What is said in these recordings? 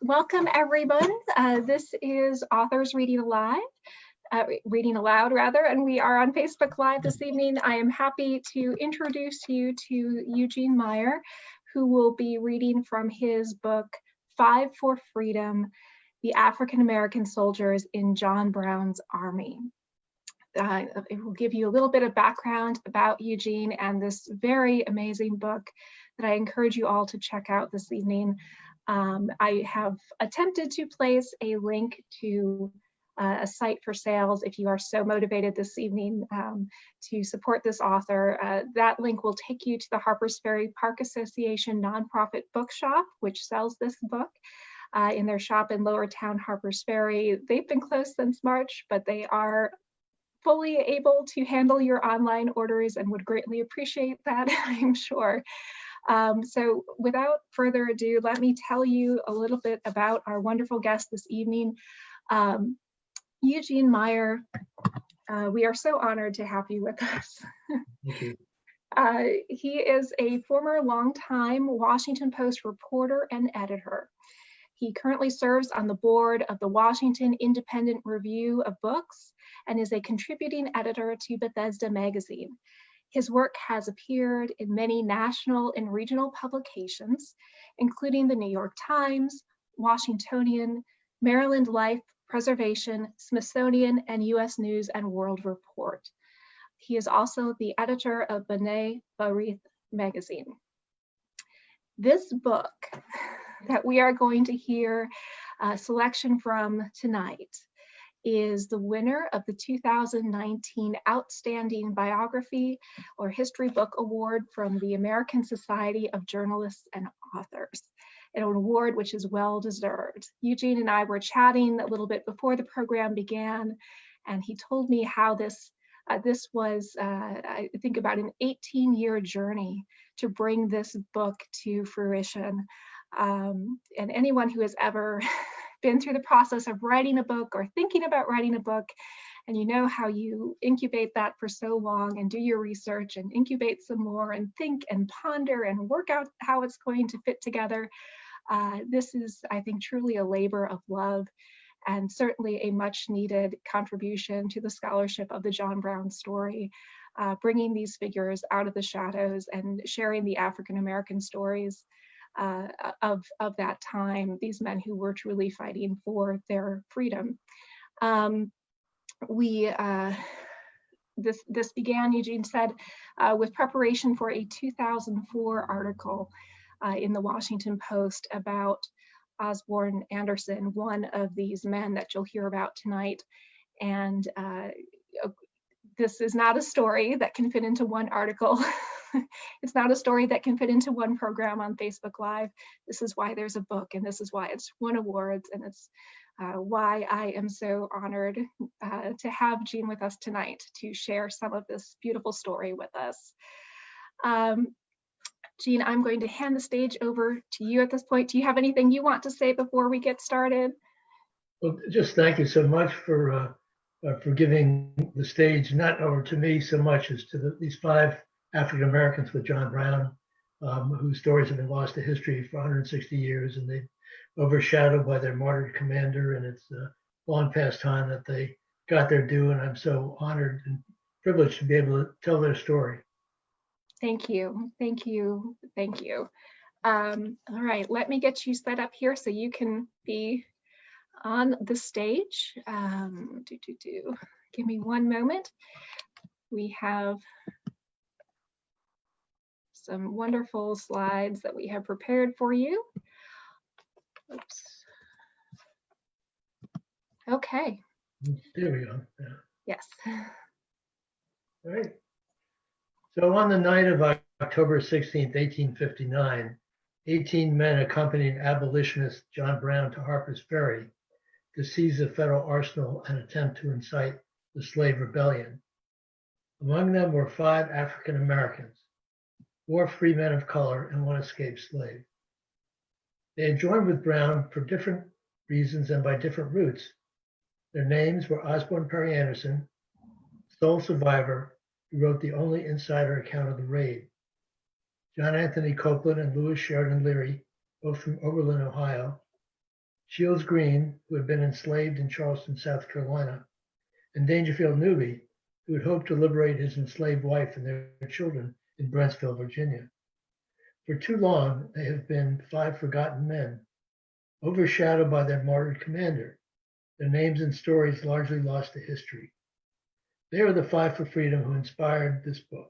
Welcome everyone. This is Authors Reading Aloud rather, and we are on Facebook Live this evening. I am happy to introduce you to Eugene Meyer, who will be reading from his book, Five for Freedom, The African American Soldiers in John Brown's Army. It will give you a little bit of background about Eugene and this very amazing book that I encourage you all to check out this evening. I have attempted to place a link to a site for sales if you are so motivated this evening to support this author. That link will take you to the Harper's Ferry Park Association nonprofit bookshop, which sells this book in their shop in Lowertown, Harper's Ferry. They've been closed since March, but they are fully able to handle your online orders and would greatly appreciate that, I'm sure. So without further ado, let me tell you a little bit about our wonderful guest this evening. Eugene Meyer, we are so honored to have you with us. Thank you. He is a former longtime Washington Post reporter and editor. He currently serves on the board of the Washington Independent Review of Books and is a contributing editor to Bethesda magazine. His work has appeared in many national and regional publications, including the New York Times, Washingtonian, Maryland Life, Preservation, Smithsonian, and U.S. News and World Report. He is also the editor of B'nai B'rith magazine. This book that we are going to hear a selection from tonight is the winner of the 2019 Outstanding Biography or History Book Award from the American Society of Journalists and Authors, an award which is well deserved. Eugene and I were chatting a little bit before the program began, and he told me how this was, I think, about an 18-year journey to bring this book to fruition. And anyone who has ever been through the process of writing a book or thinking about writing a book, and you know how you incubate that for so long and do your research and incubate some more and think and ponder and work out how it's going to fit together. This is, I think, truly a labor of love and certainly a much needed contribution to the scholarship of the John Brown story, bringing these figures out of the shadows and sharing the African American stories of that time, these men who were truly fighting for their freedom. This began, Eugene said, with preparation for a 2004 article in the Washington Post about Osborne Anderson, one of these men that you'll hear about tonight. And this is not a story that can fit into one article. It's not a story that can fit into one program on Facebook Live. This is why there's a book, and this is why it's won awards, and it's why I am so honored to have Gene with us tonight to share some of this beautiful story with us. Gene, I'm going to hand the stage over to you at this point. Do you have anything you want to say before we get started? Well, just thank you so much for giving the stage, not over to me so much as to these five African Americans with John Brown, whose stories have been lost to history for 160 years, and they've overshadowed by their martyred commander, and it's long past time that they got their due, and I'm so honored and privileged to be able to tell their story. Thank you, thank you, thank you. All right, let me get you set up here so you can be on the stage. Give me one moment. We have some wonderful slides that we have prepared for you. Oops. Okay. There we go. Yeah. Yes. All right. So on the night of October 16th, 1859, 18 men accompanied abolitionist John Brown to Harper's Ferry to seize a federal arsenal and attempt to incite the slave rebellion. Among them were 5 African Americans, 4 free men of color, and 1 escaped slave. They had joined with Brown for different reasons and by different routes. Their names were Osborne Perry Anderson, sole survivor, who wrote the only insider account of the raid, John Anthony Copeland and Louis Sheridan Leary, both from Oberlin, Ohio, Shields Green, who had been enslaved in Charleston, South Carolina, and Dangerfield Newby, who had hoped to liberate his enslaved wife and their children in Brentsville, Virginia. For too long, they have been 5 forgotten men, overshadowed by their martyred commander, their names and stories largely lost to history. They are the 5 for freedom who inspired this book,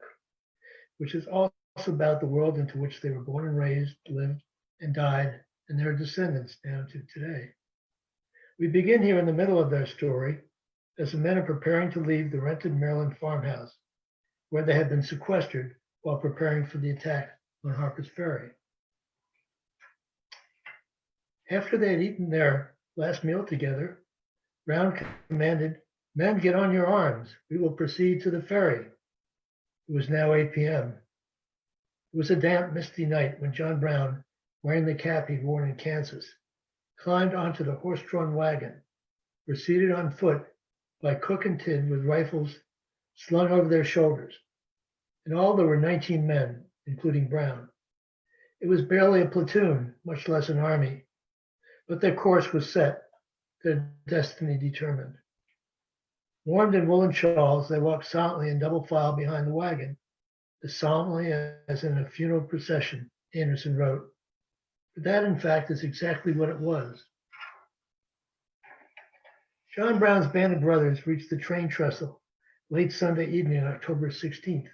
which is also about the world into which they were born and raised, lived and died, and their descendants down to today. We begin here in the middle of their story as the men are preparing to leave the rented Maryland farmhouse where they had been sequestered while preparing for the attack on Harper's Ferry. After they had eaten their last meal together, Brown commanded, "Men, get on your arms. We will proceed to the ferry." It was now 8 p.m. It was a damp, misty night when John Brown, wearing the cap he'd worn in Kansas, climbed onto the horse-drawn wagon, proceeded on foot by Cook and Tidd with rifles slung over their shoulders. In all, there were 19 men, including Brown. It was barely a platoon, much less an army, but their course was set, their destiny determined. Warmed in woolen shawls, they walked silently in double file behind the wagon, as solemnly as in a funeral procession, Anderson wrote. But that, in fact, is exactly what it was. John Brown's band of brothers reached the train trestle late Sunday evening, October 16th.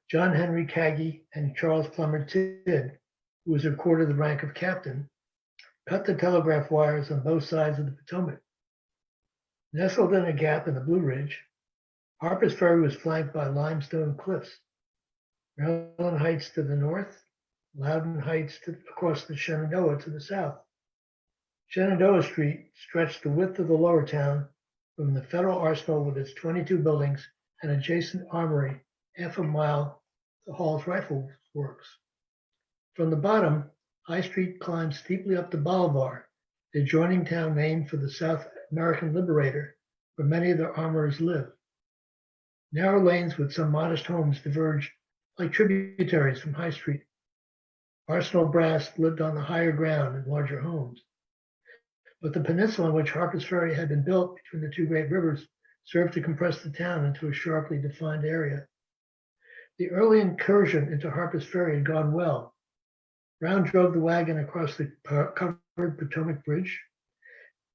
John Henry Kagi and Charles Plummer Tidd, who was accorded the rank of captain, cut the telegraph wires on both sides of the Potomac. Nestled in a gap in the Blue Ridge, Harper's Ferry was flanked by limestone cliffs. Maryland Heights to the north, Loudon Heights across the Shenandoah to the south. Shenandoah Street stretched the width of the lower town from the Federal Arsenal with its 22 buildings and adjacent armory half a mile to Hall's Rifle Works. From the bottom, High Street climbed steeply up to Bolivar, the adjoining town named for the South American liberator, where many of their armorers lived. Narrow lanes with some modest homes diverged like tributaries from High Street. Arsenal brass lived on the higher ground in larger homes. But the peninsula on which Harper's Ferry had been built between the two great rivers served to compress the town into a sharply defined area. The early incursion into Harper's Ferry had gone well. Brown drove the wagon across the covered Potomac Bridge.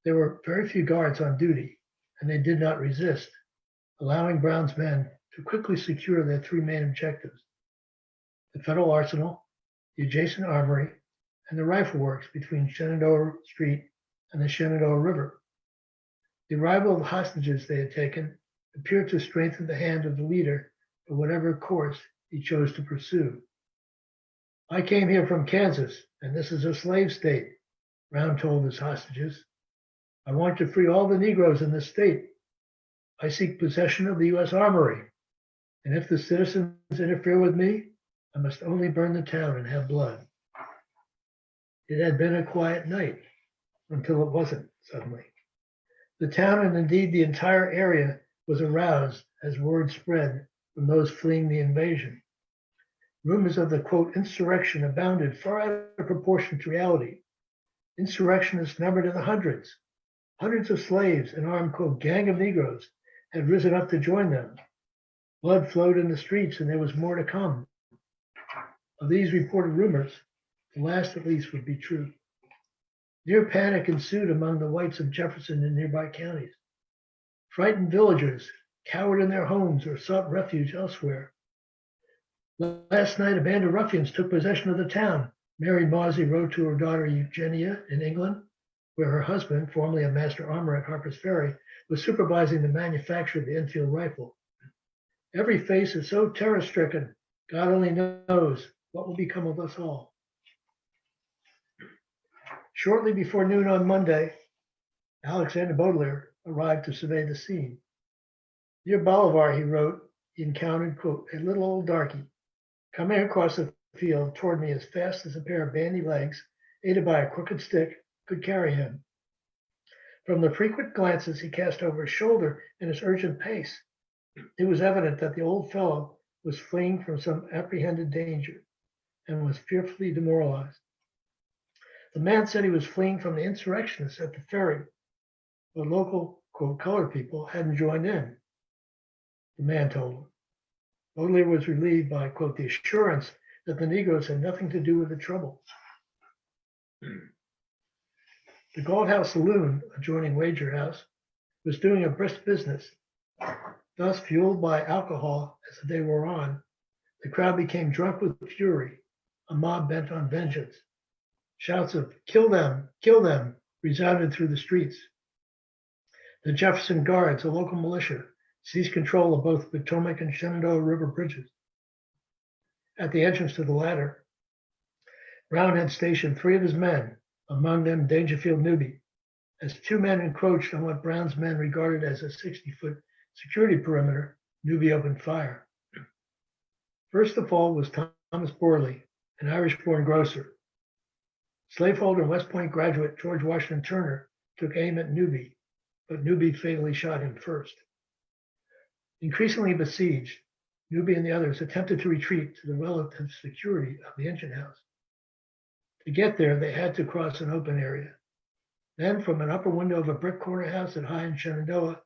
There were very few guards on duty, and they did not resist, allowing Brown's men to quickly secure their 3 main objectives: the Federal Arsenal, the adjacent armory, and the rifle works between Shenandoah Street and the Shenandoah River. The arrival of the hostages they had taken appeared to strengthen the hand of the leader for whatever course he chose to pursue. "I came here from Kansas, and this is a slave state," Brown told his hostages. "I want to free all the Negroes in this state. I seek possession of the U.S. Armory, and if the citizens interfere with me, I must only burn the town and have blood." It had been a quiet night until it wasn't suddenly. The town, and indeed the entire area, was aroused as word spread from those fleeing the invasion. Rumors of the, quote, insurrection abounded far out of proportion to reality. Insurrectionists numbered in the hundreds. Hundreds of slaves, an armed, quote, gang of Negroes, had risen up to join them. Blood flowed in the streets, and there was more to come. Of these reported rumors, the last at least would be true. Near panic ensued among the whites of Jefferson and nearby counties. Frightened villagers cowered in their homes or sought refuge elsewhere. "Last night, a band of ruffians took possession of the town," Mary Mawsey wrote to her daughter Eugenia in England, where her husband, formerly a master armorer at Harper's Ferry, was supervising the manufacture of the Enfield rifle. "Every face is so terror-stricken, God only knows what will become of us all." Shortly before noon on Monday, Alexander Baudelaire arrived to survey the scene. Near Bolivar, he wrote, he encountered, quote, "a little old darky coming across the field toward me as fast as a pair of bandy legs, aided by a crooked stick, could carry him. From the frequent glances he cast over his shoulder and his urgent pace, it was evident that the old fellow was fleeing from some apprehended danger and was fearfully demoralized. The man said he was fleeing from the insurrectionists at the ferry, but local, quote, colored people hadn't joined in, the man told him. Baudelaire was relieved by, quote, the assurance that the Negroes had nothing to do with the trouble. The Gold House Saloon, adjoining Wager House, was doing a brisk business. Thus, fueled by alcohol as the day wore on, the crowd became drunk with fury, a mob bent on vengeance. Shouts of kill them, resounded through the streets. The Jefferson Guards, a local militia, seized control of both Potomac and Shenandoah River bridges. At the entrance to the latter, Brown had stationed 3 of his men, among them Dangerfield Newby. As 2 men encroached on what Brown's men regarded as a 60-foot security perimeter, Newby opened fire. First to fall was Thomas Borley, an Irish-born grocer. Slaveholder and West Point graduate George Washington Turner took aim at Newby, but Newby fatally shot him first. Increasingly besieged, Newby and the others attempted to retreat to the relative security of the engine house. To get there, they had to cross an open area. Then, from an upper window of a brick corner house at High and Shenandoah,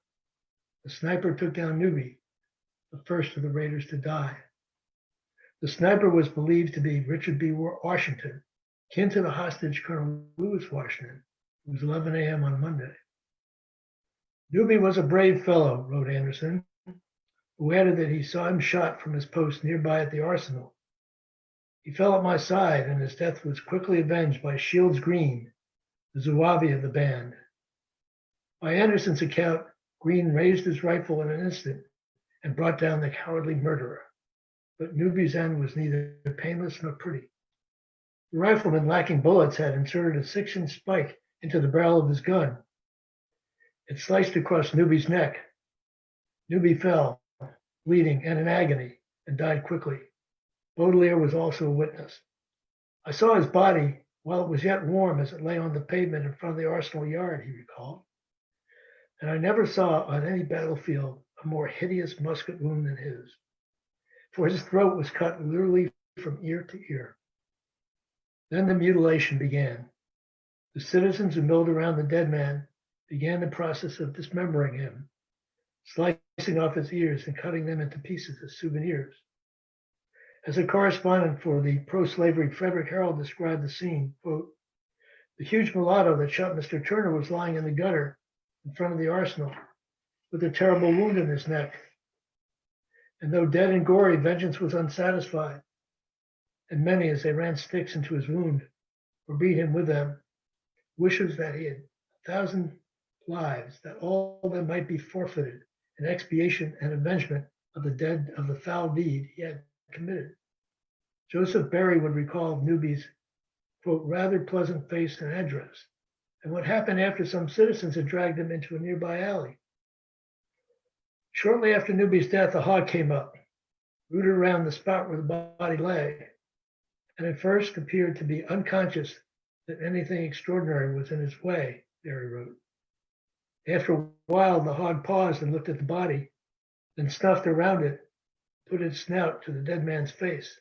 the sniper took down Newby, the first of the raiders to die. The sniper was believed to be Richard B. Washington, kin to the hostage Colonel Lewis Washington. It was 11 a.m. on Monday. Newby was a brave fellow, wrote Anderson, who added that he saw him shot from his post nearby at the arsenal. He fell at my side, and his death was quickly avenged by Shields Green, the zouave of the band. By Anderson's account, Green raised his rifle in an instant and brought down the cowardly murderer. But Newby's end was neither painless nor pretty. The rifleman, lacking bullets, had inserted a 6-inch spike into the barrel of his gun. It sliced across Newby's neck. Newby fell, bleeding and in agony, and died quickly. Baudelaire was also a witness. I saw his body while it was yet warm as it lay on the pavement in front of the Arsenal yard, he recalled. And I never saw on any battlefield a more hideous musket wound than his, for his throat was cut literally from ear to ear. Then the mutilation began. The citizens who milled around the dead man began the process of dismembering him, slicing off his ears and cutting them into pieces as souvenirs. As a correspondent for the pro-slavery Frederick Herald described the scene, quote, the huge mulatto that shot Mr. Turner was lying in the gutter in front of the arsenal with a terrible wound in his neck. And though dead and gory, vengeance was unsatisfied, and many, as they ran sticks into his wound or beat him with them, wishes that he had 1,000 lives, that all of them might be forfeited in expiation and avengement of the dead of the foul deed he had committed. Joseph Berry would recall Newby's, quote, rather pleasant face and address, and what happened after some citizens had dragged him into a nearby alley. Shortly after Newby's death, a hog came up, rooted around the spot where the body lay, and at first appeared to be unconscious that anything extraordinary was in his way, Berry wrote. After a while, the hog paused and looked at the body, then snuffed around it, put its snout to the dead man's face.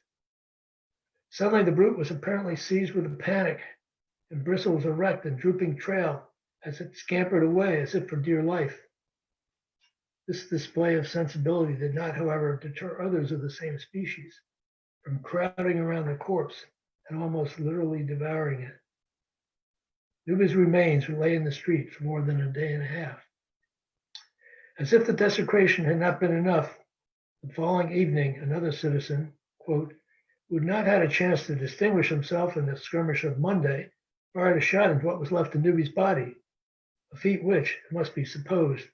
Suddenly, the brute was apparently seized with a panic, and bristles erect and drooping trail as it scampered away as if for dear life. This display of sensibility did not, however, deter others of the same species from crowding around the corpse and almost literally devouring it. Newby's remains lay in the street for more than a day and a half. As if the desecration had not been enough, the following evening, another citizen, quote, who had not had a chance to distinguish himself in the skirmish of Monday, fired a shot into what was left of Newby's body, a feat which, it must be supposed,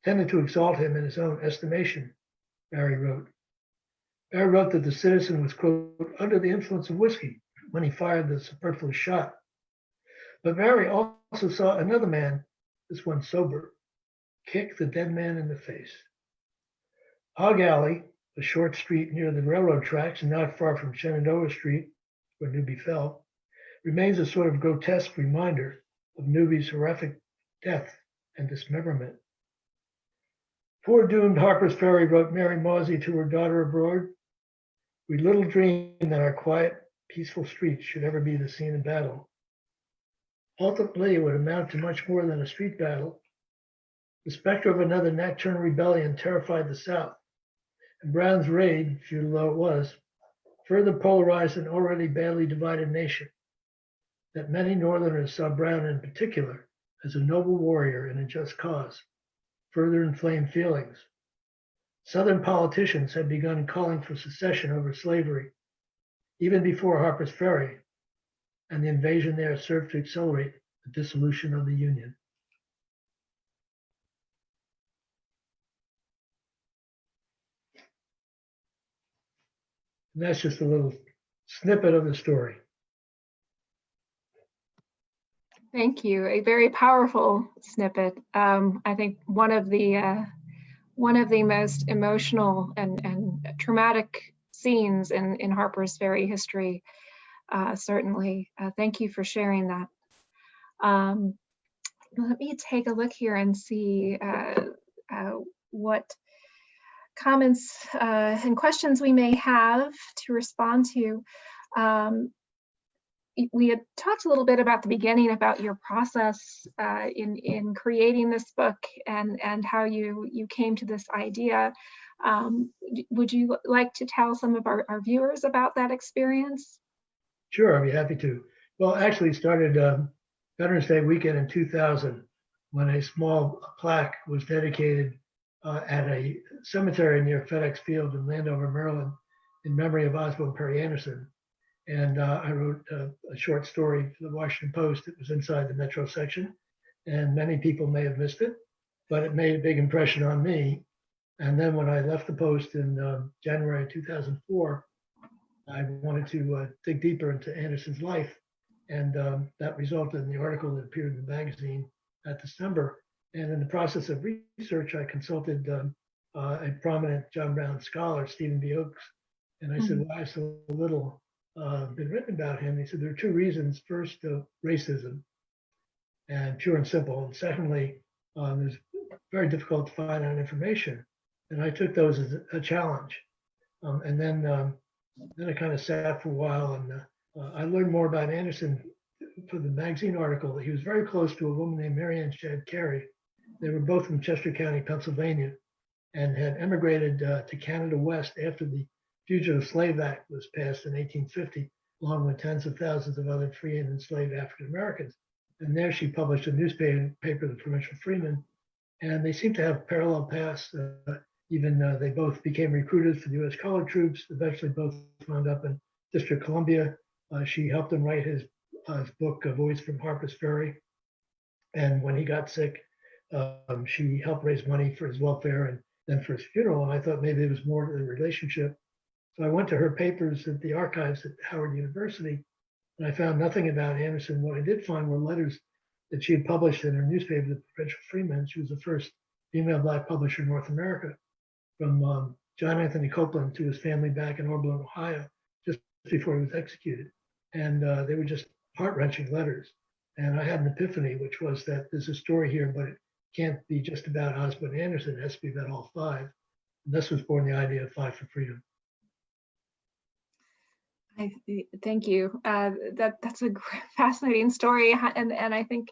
tended to exalt him in his own estimation, Barry wrote. Barry wrote that the citizen was, quote, under the influence of whiskey when he fired the superfluous shot. But Barry also saw another man, this one sober, kick the dead man in the face. Hog Alley, a short street near the railroad tracks and not far from Shenandoah Street, where Newby fell, remains a sort of grotesque reminder of Newby's horrific death and dismemberment. Poor doomed Harper's Ferry, wrote Mary Mawsey to her daughter abroad. We little dreamed that our quiet, peaceful streets should ever be the scene of battle. Ultimately, it would amount to much more than a street battle. The specter of another Nat Turner rebellion terrified the South, and Brown's raid, futile though it was, further polarized an already badly divided nation. That many Northerners saw Brown in particular as a noble warrior in a just cause, further inflamed feelings. Southern politicians had begun calling for secession over slavery, even before Harper's Ferry, and the invasion there served to accelerate the dissolution of the Union. And that's just a little snippet of the story. Thank you. A very powerful snippet. I think one of the most emotional and traumatic scenes in Harper's Ferry history. Certainly. Thank you for sharing that. Let me take a look here and see what comments and questions we may have to respond to. We had talked a little bit about the beginning about your process in creating this book and how you came to this idea. Would you like to tell some of our viewers about that experience? Sure, I'd be happy to. Well, actually, it started Veterans Day weekend in 2000 when a small plaque was dedicated at a cemetery near FedEx Field in Landover, Maryland, in memory of Osborne Perry Anderson. And I wrote a short story for the Washington Post. It was inside the Metro section, and many people may have missed it, but it made a big impression on me. And then when I left the Post in January 2004, I wanted to dig deeper into Anderson's life, and that resulted in the article that appeared in the magazine that December. And in the process of research, I consulted a prominent John Brown scholar, Stephen B. Oakes, and I said, why so little been written about him? He said, there are two reasons. First, racism, and pure and simple. And secondly, it's very difficult to find out information. And I took those as a challenge. And then I kind of sat for a while, and I learned more about Anderson for the magazine article. He was very close to a woman named Mary Ann Shadd Carey. They were both from Chester County, Pennsylvania, and had emigrated to Canada West after the Fugitive Slave Act was passed in 1850, along with tens of thousands of other free and enslaved African Americans. And there she published a newspaper, the Provincial Freeman, and they seemed to have parallel paths. Even they both became recruited for the U.S. colored troops. Eventually, both wound up in District of Columbia. She helped him write his book, Voice from Harper's Ferry. And when he got sick, she helped raise money for his welfare and then for his funeral. And I thought maybe there was more to the relationship. So I went to her papers at the archives at Howard University, and I found nothing about Anderson. What I did find were letters that she had published in her newspaper, the Provincial Freeman. She was the first female Black publisher in North America, from John Anthony Copeland to his family back in Oberlin, Ohio, just before he was executed. And they were just heart-wrenching letters. And I had an epiphany, which was that there's a story here, but it can't be just about Osborne Anderson. It has to be about all five. And this was born the idea of Five for Freedom. Thank you. That's a fascinating story, and I think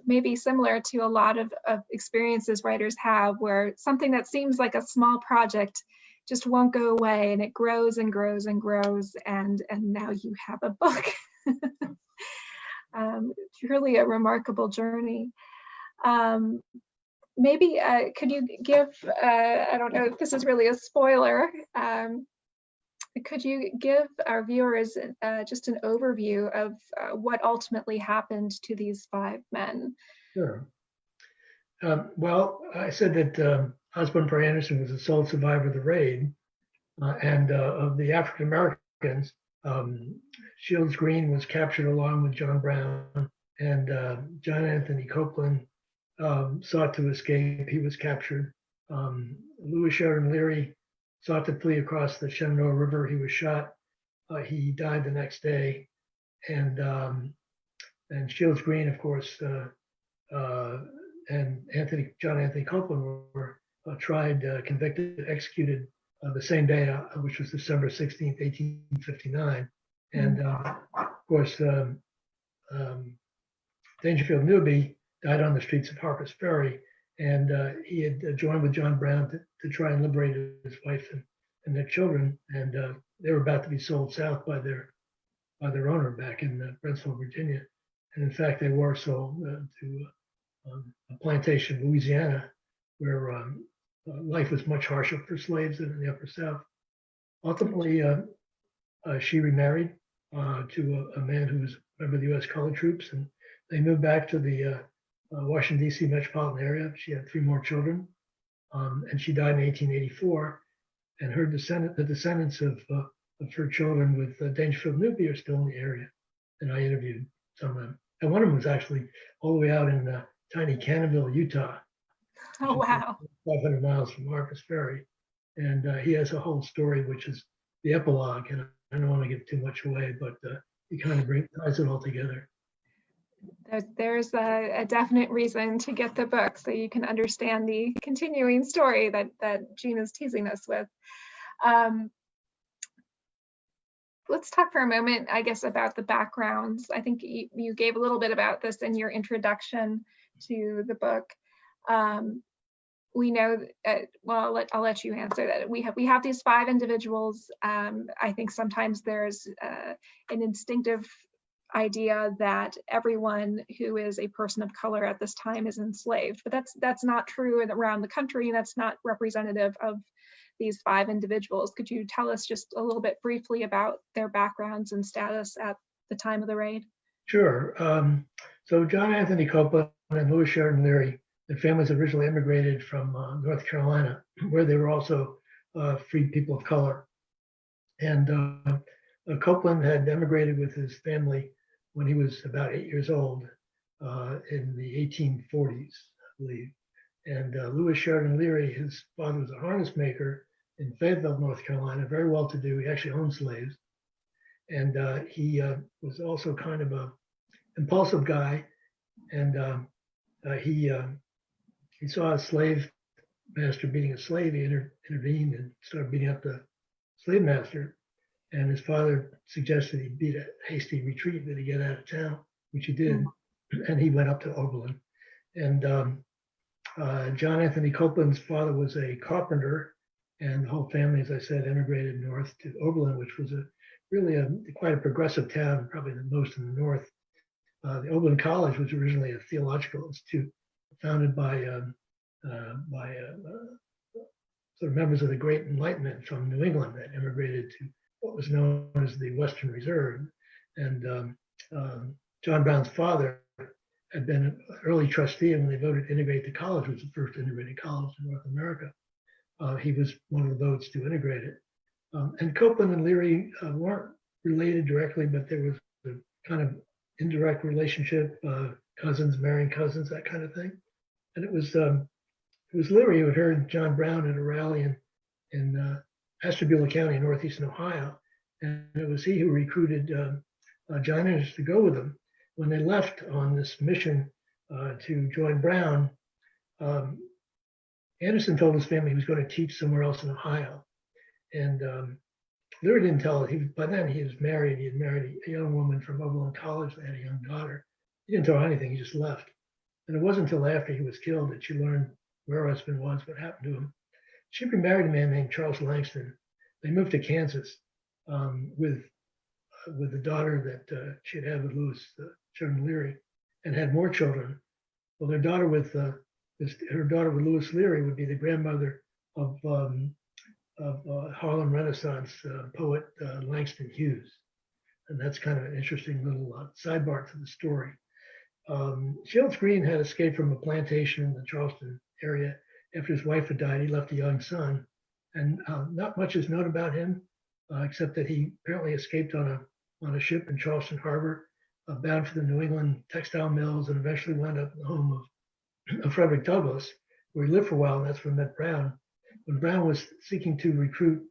maybe similar to a lot of experiences writers have, where something that seems like a small project just won't go away, and it grows and grows and grows, and now you have a book. Truly a remarkable journey. Maybe could you give, I don't know if this is really a spoiler, could you give our viewers just an overview of what ultimately happened to these five men? Sure. Well, I said that Osborne Perry Anderson was the sole survivor of the raid, and of the African Americans, Shields Green was captured along with John Brown, and John Anthony Copeland sought to escape. He was captured. Louis Sheridan Leary sought to flee across the Shenandoah River. He was shot. He died the next day. And Shields Green, of course, and John Anthony Copeland were tried, convicted, executed the same day, which was December 16th, 1859. And of course, Dangerfield Newby died on the streets of Harper's Ferry, and he had joined with John Brown to try and liberate his wife and their children, and they were about to be sold south by their owner back in Brentsville, Virginia, and in fact they were sold to a plantation in Louisiana, where life was much harsher for slaves than in the Upper South. Ultimately, she remarried to a man who was a member of the U.S. Colored Troops, and they moved back to the Washington, D.C. metropolitan area. She had 3 more children, and she died in 1884. And the descendants of her children with Dangerfield Newby are still in the area. And I interviewed some of them. And one of them was actually all the way out in tiny Cannonville, Utah. Oh, wow. 500 miles from Harper's Ferry. And he has a whole story, which is the epilogue. And I don't want to give too much away, but he kind of ties it all together. There's a definite reason to get the book so you can understand the continuing story that Gene is teasing us with. Let's talk for a moment, I guess, about the backgrounds. I think you gave a little bit about this in your introduction to the book. We know, well, I'll let you answer that. We have these 5 individuals. I think sometimes there's an instinctive idea that everyone who is a person of color at this time is enslaved, but that's not true around the country. That's not representative of these 5 individuals. Could you tell us just a little bit briefly about their backgrounds and status at the time of the raid? Sure. So John Anthony Copeland and Louis Sheridan Leary, their families originally immigrated from North Carolina, where they were also free people of color. And Copeland had emigrated with his family when he was about 8 years old in the 1840s, I believe. And Louis Sheridan Leary, his father was a harness maker in Fayetteville, North Carolina, very well-to-do. He actually owned slaves. And he was also kind of a impulsive guy. And he saw a slave master beating a slave. He intervened and started beating up the slave master. And his father suggested he beat a hasty retreat, that he get out of town, which he did. And he went up to Oberlin. And John Anthony Copeland's father was a carpenter, and the whole family, as I said, immigrated north to Oberlin, which was quite a progressive town, probably the most in the north. The Oberlin College was originally a theological institute founded by sort of members of the Great Enlightenment from New England that immigrated to what was known as the Western Reserve. And John Brown's father had been an early trustee, and when they voted to integrate the college, which was the first integrated college in North America, he was one of the votes to integrate it. And Copeland and Leary weren't related directly, but there was a kind of indirect relationship, cousins marrying cousins, that kind of thing. And it was Leary who had heard John Brown at a rally in Ashtabula County, northeastern Ohio, and it was he who recruited John Anderson to go with him. When they left on this mission to join Brown, Anderson told his family he was going to teach somewhere else in Ohio. And Leary didn't tell it. By then he was married. He had married a young woman from Oberlin College. They had a young daughter. He didn't tell her anything. He just left. And it wasn't until after he was killed that she learned where her husband was, what happened to him. She remarried a man named Charles Langston. They moved to Kansas with the daughter that she had had with Louis Sheridan Leary, and had more children. Well, her daughter with Louis Leary would be the grandmother of Harlem Renaissance poet Langston Hughes, and that's kind of an interesting little sidebar to the story. Shields Green had escaped from a plantation in the Charleston area after his wife had died. He left a young son, and not much is known about him, except that he apparently escaped on a ship in Charleston Harbor, bound for the New England textile mills, and eventually wound up in the home of Frederick Douglass, where he lived for a while, and that's where he met Brown. When Brown was seeking to recruit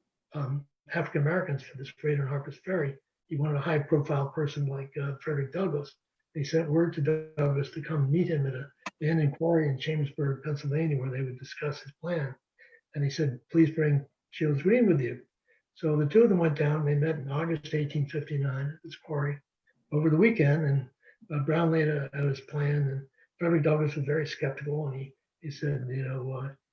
African Americans for this raid on Harper's Ferry, he wanted a high-profile person like Frederick Douglass. He sent word to Douglass to come meet him at an abandoned quarry in Chambersburg, Pennsylvania, where they would discuss his plan. And he said, "Please bring Shields Green with you." So the two of them went down. They met in August 1859 at this quarry over the weekend, and Brown laid out his plan, and Frederick Douglass was very skeptical, and he said,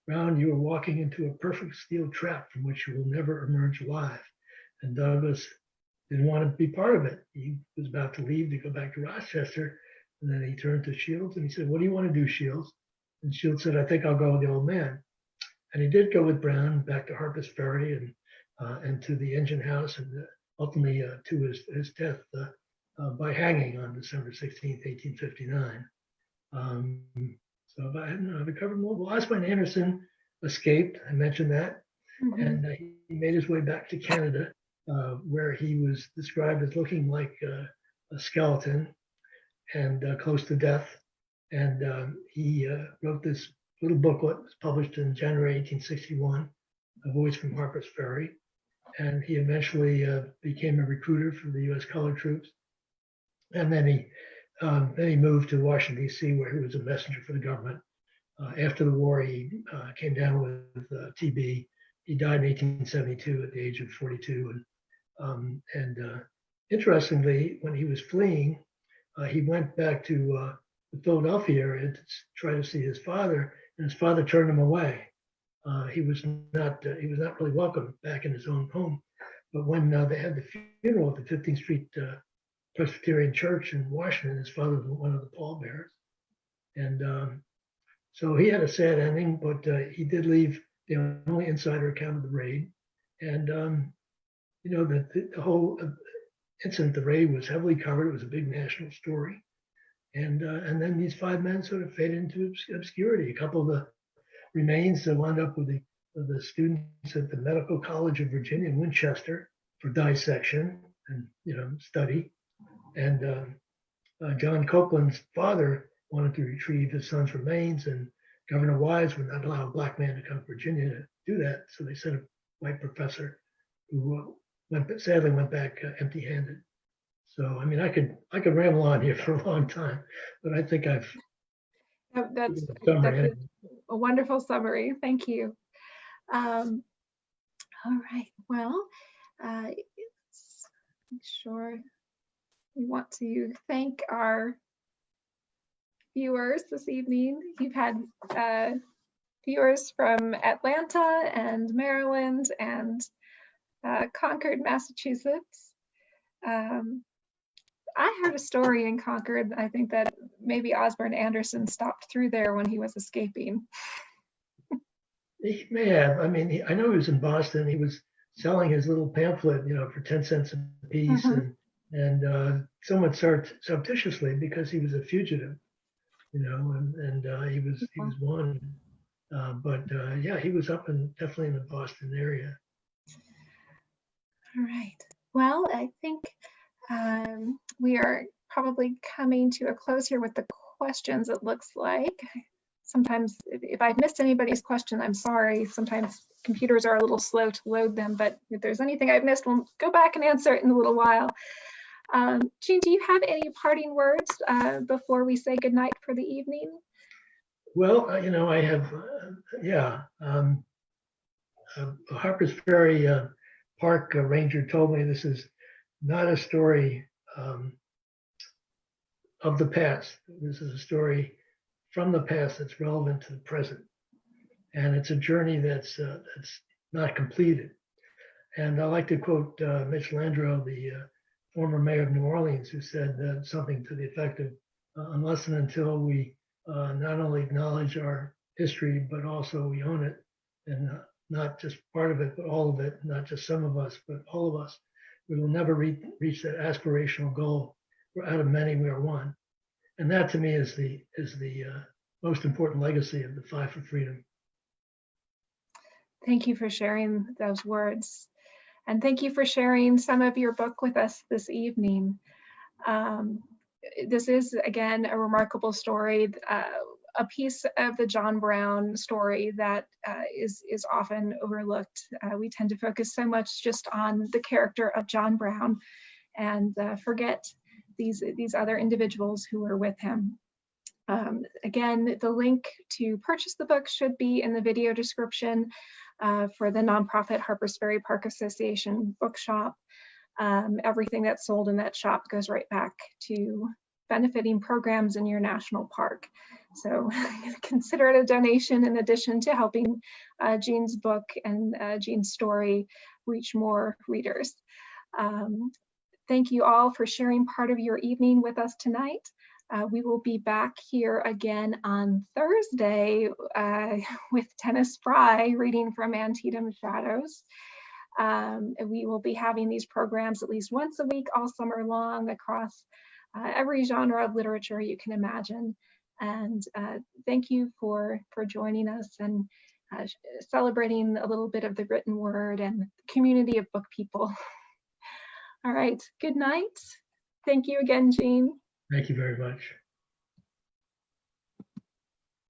Brown, you are walking into a perfect steel trap from which you will never emerge alive. And Douglass didn't want to be part of it. He was about to leave to go back to Rochester, and then he turned to Shields and he said, "What do you want to do, Shields?" And Shields said, "I think I'll go with the old man." And he did go with Brown back to Harper's Ferry and to the engine house, and ultimately to his death by hanging on December 16th, 1859. So I've covered more. Well, Osborne Anderson escaped. I mentioned that. Mhm. And he made his way back to Canada, where he was described as looking like a skeleton and close to death. And he wrote this little booklet. It was published in January 1861, A Voice from Harper's Ferry. And he eventually became a recruiter for the U.S. colored troops. And then he moved to Washington, D.C., where he was a messenger for the government. After the war, he came down with TB. He died in 1872 at the age of 42. And interestingly, when he was fleeing, he went back to the Philadelphia area to try to see his father, and his father turned him away. He was not really welcome back in his own home. But when they had the funeral at the 15th Street Presbyterian Church in Washington, his father was one of the pallbearers. And so he had a sad ending, but he did leave the only insider account of the raid. And, the whole incident, the raid was heavily covered. It was a big national story. And then these 5 men sort of faded into obscurity. A couple of the remains wound up with the students at the Medical College of Virginia in Winchester for dissection and, study. And John Copeland's father wanted to retrieve his son's remains, and Governor Wise would not allow a black man to come to Virginia to do that. So they sent a white professor who sadly went back empty-handed. So, I mean, I could ramble on here for a long time, but I think I've That's summary. a wonderful summary. Thank you. All right. Well, sure. We want to thank our viewers this evening. You've had viewers from Atlanta and Maryland and Concord, Massachusetts. I heard a story in Concord. I think that maybe Osborne Anderson stopped through there when he was escaping. He may have. I mean, I know he was in Boston. He was selling his little pamphlet, for 10 cents a piece, and somewhat surreptitiously, because he was a fugitive, and he was wanted. But yeah, he was definitely in the Boston area. All right. Well, I think we are probably coming to a close here with the questions, it looks like. Sometimes if I've missed anybody's question, I'm sorry. Sometimes computers are a little slow to load them, but if there's anything I've missed, we'll go back and answer it in a little while. Gene, do you have any parting words before we say goodnight for the evening? Well, I have, Harper's Ferry Park ranger told me this is not a story of the past. This is a story from the past that's relevant to the present. And it's a journey that's not completed. And I like to quote Mitch Landrieu, the former mayor of New Orleans, who said something to the effect of, unless and until we not only acknowledge our history, but also we own it, and not just part of it, but all of it, not just some of us, but all of us, we will never reach that aspirational goal. We're out of many, we are one. And that to me is the most important legacy of the Fight for Freedom. Thank you for sharing those words. And thank you for sharing some of your book with us this evening. This is, again, a remarkable story, a piece of the John Brown story that is often overlooked. We tend to focus so much just on the character of John Brown and forget these other individuals who were with him. Again, the link to purchase the book should be in the video description for the nonprofit Harper's Ferry Park Association bookshop. Everything that's sold in that shop goes right back to benefiting programs in your national park. So consider it a donation in addition to helping Gene's book and Gene's story reach more readers. Thank you all for sharing part of your evening with us tonight. We will be back here again on Thursday with Dennis Fry reading from Antietam Shadows. We will be having these programs at least once a week all summer long across every genre of literature you can imagine. And thank you for joining us and celebrating a little bit of the written word and the community of book people. All right, good night. Thank you again, Gene. Thank you very much.